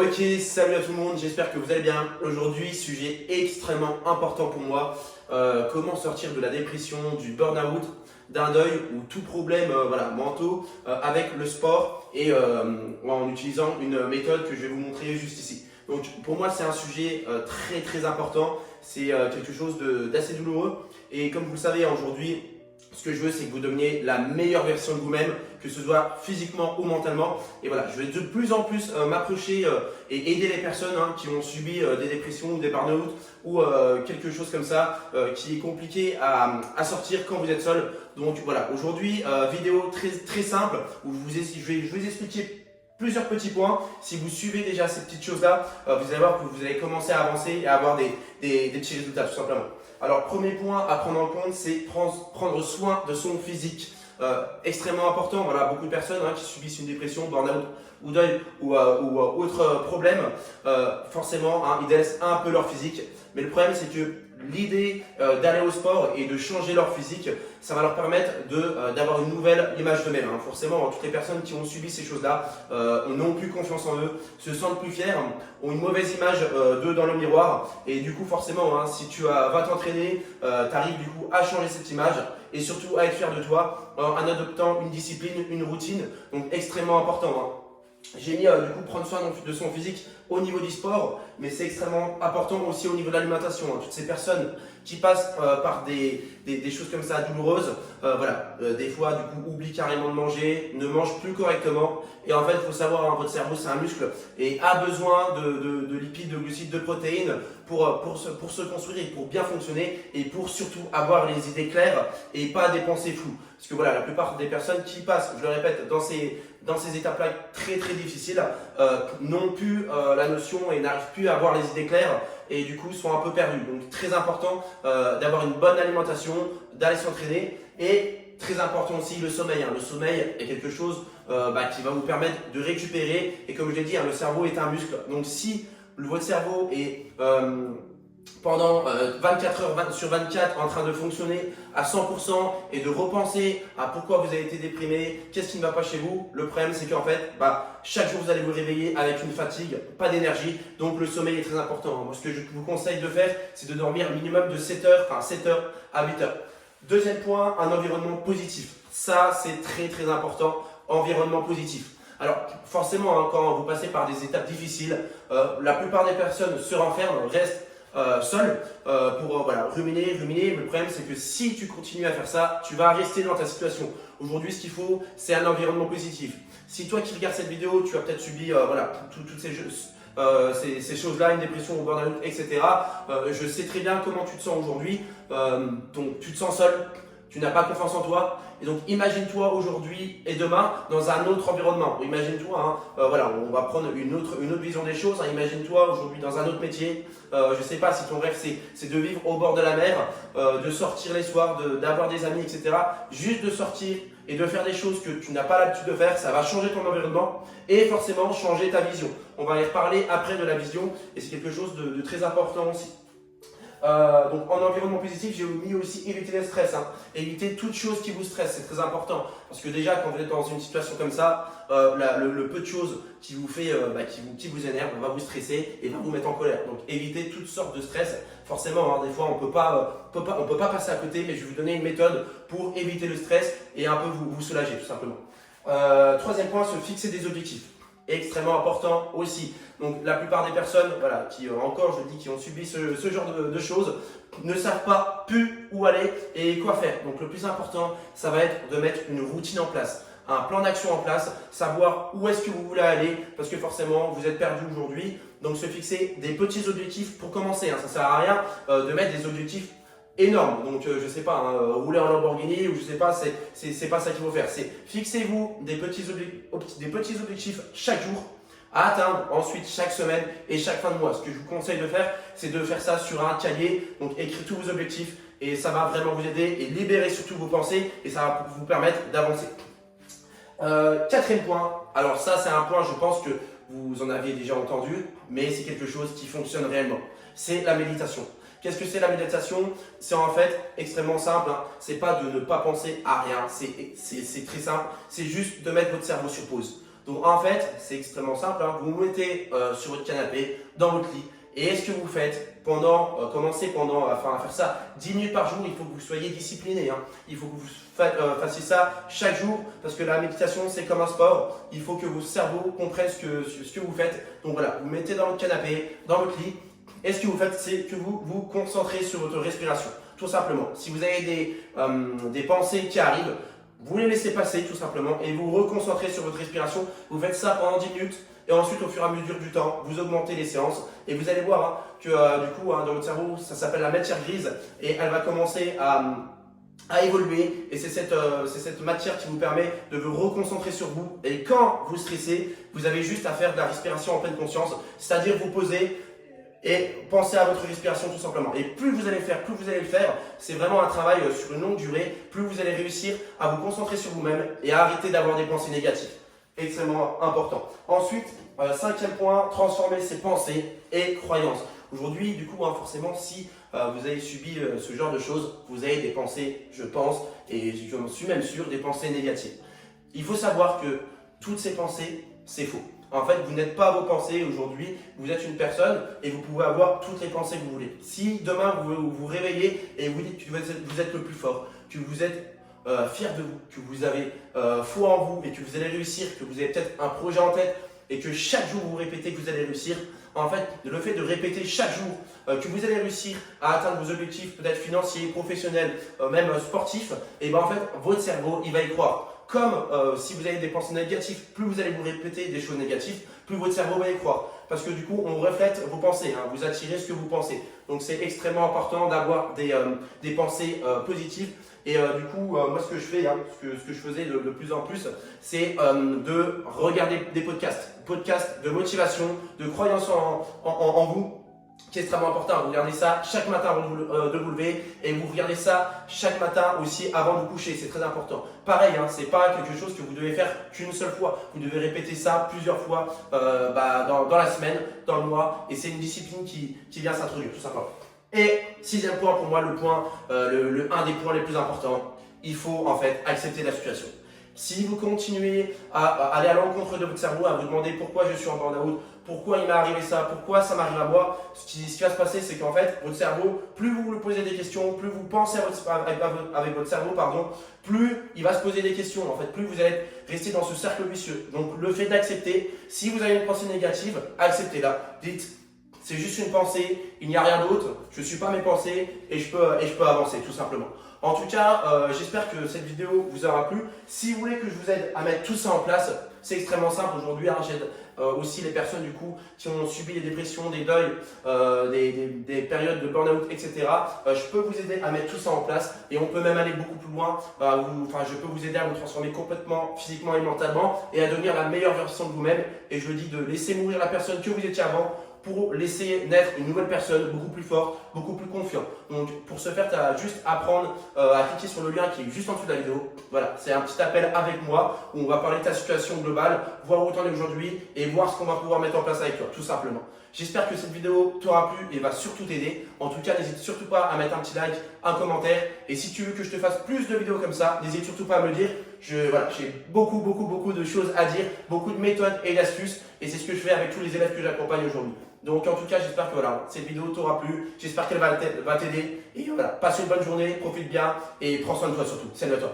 Ok, salut à tout le monde, j'espère que vous allez bien. Aujourd'hui, sujet extrêmement important pour moi. Comment sortir de la dépression, du burn-out, d'un deuil ou tout problème mentaux avec le sport et en utilisant une méthode que je vais vous montrer juste ici. Donc pour moi, c'est un sujet très important. C'est quelque chose d'assez douloureux. Et comme vous le savez, aujourd'hui, ce que je veux, c'est que vous deveniez la meilleure version de vous-même, que ce soit physiquement ou mentalement. Et voilà, je vais de plus en plus m'approcher et aider les personnes qui ont subi des dépressions ou des burn-out ou quelque chose comme ça qui est compliqué à sortir quand vous êtes seul. Donc voilà, aujourd'hui, vidéo très simple où je vais vous expliquer plusieurs petits points. Si vous suivez déjà ces petites choses-là, vous allez voir que vous allez commencer à avancer et à avoir des petits résultats tout simplement. Alors, premier point à prendre en compte, c'est prendre soin de son physique. Extrêmement important, voilà, beaucoup de personnes qui subissent une dépression, burn-out ou deuil ou autre problème, forcément, ils délaissent un peu leur physique. Mais le problème, c'est que l'idée d'aller au sport et de changer leur physique, ça va leur permettre d'avoir une nouvelle image d'eux-mêmes. Forcément, toutes les personnes qui ont subi ces choses-là n'ont plus confiance en eux, se sentent plus fiers, ont une mauvaise image d'eux dans le miroir. Et du coup, forcément, si tu vas t'entraîner, tu arrives du coup à changer cette image et surtout à être fier de toi en adoptant une discipline, une routine. Donc extrêmement important. J'ai mis du coup prendre soin de son physique au niveau du sport, mais c'est extrêmement important aussi au niveau de l'alimentation. Toutes ces personnes qui passent par des choses comme ça douloureuses, des fois du coup oublient carrément de manger, ne mangent plus correctement. Et en fait, il faut savoir, votre cerveau c'est un muscle et a besoin de lipides, de glucides, de protéines pour se construire et pour bien fonctionner et pour surtout avoir les idées claires et pas des pensées floues. Parce que voilà, la plupart des personnes qui passent, je le répète, dans ces étapes-là très difficiles, n'ont plus la notion et n'arrivent plus à avoir les idées claires et du coup sont un peu perdus. Donc très important d'avoir une bonne alimentation, d'aller s'entraîner et très important aussi le sommeil. Le sommeil est quelque chose qui va vous permettre de récupérer et comme je l'ai dit, le cerveau est un muscle. Donc si votre cerveau est pendant 24 heures sur 24 en train de fonctionner à 100% et de repenser à pourquoi vous avez été déprimé, qu'est-ce qui ne va pas chez vous. Le problème c'est qu'en fait, chaque jour vous allez vous réveiller avec une fatigue, pas d'énergie, donc le sommeil est très important. Moi, ce que je vous conseille de faire, c'est de dormir minimum de 7 heures à 8 heures. Deuxième point, un environnement positif. Ça c'est très important, environnement positif. Alors forcément, quand vous passez par des étapes difficiles, la plupart des personnes se renferment, restent seul pour ruminer. Mais le problème c'est que si tu continues à faire ça, tu vas rester dans ta situation. Aujourd'hui, ce qu'il faut, c'est un environnement positif. Si toi qui regardes cette vidéo, tu as peut-être subi toutes ces choses-là, une dépression, un burn-out, etc. Je sais très bien comment tu te sens aujourd'hui. Donc tu te sens seul, tu n'as pas confiance en toi. Et donc imagine-toi aujourd'hui et demain dans un autre environnement. Imagine-toi, on va prendre une autre vision des choses. Imagine-toi aujourd'hui dans un autre métier. Je ne sais pas si ton rêve c'est de vivre au bord de la mer, de sortir les soirs, d'avoir des amis, etc. Juste de sortir et de faire des choses que tu n'as pas l'habitude de faire, ça va changer ton environnement et forcément changer ta vision. On va y reparler après de la vision et c'est quelque chose de très important aussi. Donc en environnement positif, j'ai mis aussi éviter le stress, éviter toute chose qui vous stresse, c'est très important. Parce que déjà, quand vous êtes dans une situation comme ça, le peu de choses qui vous fait, qui vous énerve, va vous stresser et va vous mettre en colère. Donc évitez toutes sortes de stress. Forcément, des fois on peut pas passer à côté, mais je vais vous donner une méthode pour éviter le stress et un peu vous soulager tout simplement. Troisième point, se fixer des objectifs. Extrêmement important aussi. Donc la plupart des personnes qui ont subi ce genre de choses ne savent pas plus où aller et quoi faire. Donc le plus important, ça va être de mettre une routine en place, un plan d'action en place, savoir où est-ce que vous voulez aller parce que forcément vous êtes perdu aujourd'hui. Donc se fixer des petits objectifs pour commencer. Ça ne sert à rien de mettre des objectifs énorme. Donc je sais pas, rouler en Lamborghini ou je sais pas, c'est pas ça qu'il faut faire. C'est fixez-vous des petits objectifs chaque jour à atteindre ensuite chaque semaine et chaque fin de mois. Ce que je vous conseille de faire, c'est de faire ça sur un cahier, donc écrire tous vos objectifs et ça va vraiment vous aider et libérer surtout vos pensées et ça va vous permettre d'avancer. Quatrième point, alors ça c'est un point je pense que vous en aviez déjà entendu, mais c'est quelque chose qui fonctionne réellement. C'est la méditation. Qu'est-ce que c'est la méditation? C'est en fait extrêmement simple. C'est pas de ne pas penser à rien. C'est très simple. C'est juste de mettre votre cerveau sur pause. Donc en fait, c'est extrêmement simple, hein. Vous vous mettez sur votre canapé, dans votre lit, et est-ce que vous faites commencez à faire ça 10 minutes par jour. Il faut que vous soyez discipliné, hein. Il faut que vous fassiez ça chaque jour, parce que la méditation c'est comme un sport. Il faut que votre cerveau comprenne ce que vous faites. Donc voilà, vous mettez dans votre canapé, dans votre lit, et ce que vous faites, c'est que vous vous concentrez sur votre respiration, tout simplement. Si vous avez des pensées qui arrivent, vous les laissez passer tout simplement et vous reconcentrez sur votre respiration. Vous faites ça pendant 10 minutes et ensuite au fur et à mesure du temps, vous augmentez les séances et vous allez voir, hein, que du coup, hein, dans votre cerveau, ça s'appelle la matière grise et elle va commencer à évoluer, et c'est cette matière qui vous permet de vous reconcentrer sur vous. Et quand vous stressez, vous avez juste à faire de la respiration en pleine conscience, c'est-à-dire vous poser et pensez à votre respiration tout simplement. Et plus vous allez le faire, c'est vraiment un travail sur une longue durée, plus vous allez réussir à vous concentrer sur vous-même et à arrêter d'avoir des pensées négatives. Extrêmement important. Ensuite, cinquième point, transformer ses pensées et croyances. Aujourd'hui, du coup, hein, forcément, si vous avez subi ce genre de choses, vous avez des pensées, je pense, et je suis même sûr, des pensées négatives. Il faut savoir que toutes ces pensées, c'est faux. En fait, vous n'êtes pas vos pensées aujourd'hui, vous êtes une personne et vous pouvez avoir toutes les pensées que vous voulez. Si demain vous vous réveillez et vous dites que vous êtes le plus fort, que vous êtes fier de vous, que vous avez foi en vous et que vous allez réussir, que vous avez peut-être un projet en tête et que chaque jour vous répétez que vous allez réussir, en fait, le fait de répéter chaque jour que vous allez réussir à atteindre vos objectifs, peut-être financiers, professionnels, même sportifs, et bien en fait, votre cerveau, il va y croire. Comme si vous avez des pensées négatives, plus vous allez vous répéter des choses négatives, plus votre cerveau va y croire. Parce que du coup, on reflète vos pensées, hein, vous attirez ce que vous pensez. Donc c'est extrêmement important d'avoir des pensées positives. Et du coup, moi ce que je fais, hein, ce que je faisais de plus en plus, c'est de regarder des podcasts de motivation, de croyance en vous, qui est extrêmement important. Vous regardez ça chaque matin avant de vous lever et vous regardez ça chaque matin aussi avant de vous coucher. C'est très important. Pareil, hein, c'est pas quelque chose que vous devez faire qu'une seule fois. Vous devez répéter ça plusieurs fois dans la semaine, dans le mois, et c'est une discipline qui vient s'introduire tout simplement. Et sixième point pour moi, un des points les plus importants, il faut en fait accepter la situation. Si vous continuez à aller à l'encontre de votre cerveau, à vous demander pourquoi je suis en burn-out, pourquoi il m'est arrivé ça, pourquoi ça m'arrive à moi, ce qui va se passer, c'est qu'en fait, votre cerveau, plus vous vous posez des questions, plus vous pensez avec votre cerveau, plus il va se poser des questions. En fait, plus vous allez rester dans ce cercle vicieux. Donc, le fait d'accepter, si vous avez une pensée négative, acceptez-la. Dites, c'est juste une pensée, il n'y a rien d'autre, je ne suis pas mes pensées et je peux avancer tout simplement. En tout cas, j'espère que cette vidéo vous aura plu. Si vous voulez que je vous aide à mettre tout ça en place, c'est extrêmement simple aujourd'hui. Hein, j'aide aussi les personnes du coup qui ont subi des dépressions, des deuils, des périodes de burn-out, etc. Je peux vous aider à mettre tout ça en place et on peut même aller beaucoup plus loin. Je peux vous aider à vous transformer complètement physiquement et mentalement et à devenir la meilleure version de vous-même. Et je dis de laisser mourir la personne que vous étiez avant pour laisser naître une nouvelle personne beaucoup plus forte, beaucoup plus confiante. Donc pour ce faire, tu as juste à à cliquer sur le lien qui est juste en dessous de la vidéo. Voilà, c'est un petit appel avec moi où on va parler de ta situation globale, voir où tu en es aujourd'hui et voir ce qu'on va pouvoir mettre en place avec toi, tout simplement. J'espère que cette vidéo t'aura plu et va surtout t'aider. En tout cas, n'hésite surtout pas à mettre un petit like, un commentaire. Et si tu veux que je te fasse plus de vidéos comme ça, n'hésite surtout pas à me le dire. J'ai beaucoup de choses à dire, beaucoup de méthodes et d'astuces. Et c'est ce que je fais avec tous les élèves que j'accompagne aujourd'hui. Donc en tout cas, j'espère que cette vidéo t'aura plu. J'espère qu'elle va t'aider. Et voilà, passe une bonne journée, profite bien et prends soin de toi surtout. Salut à toi.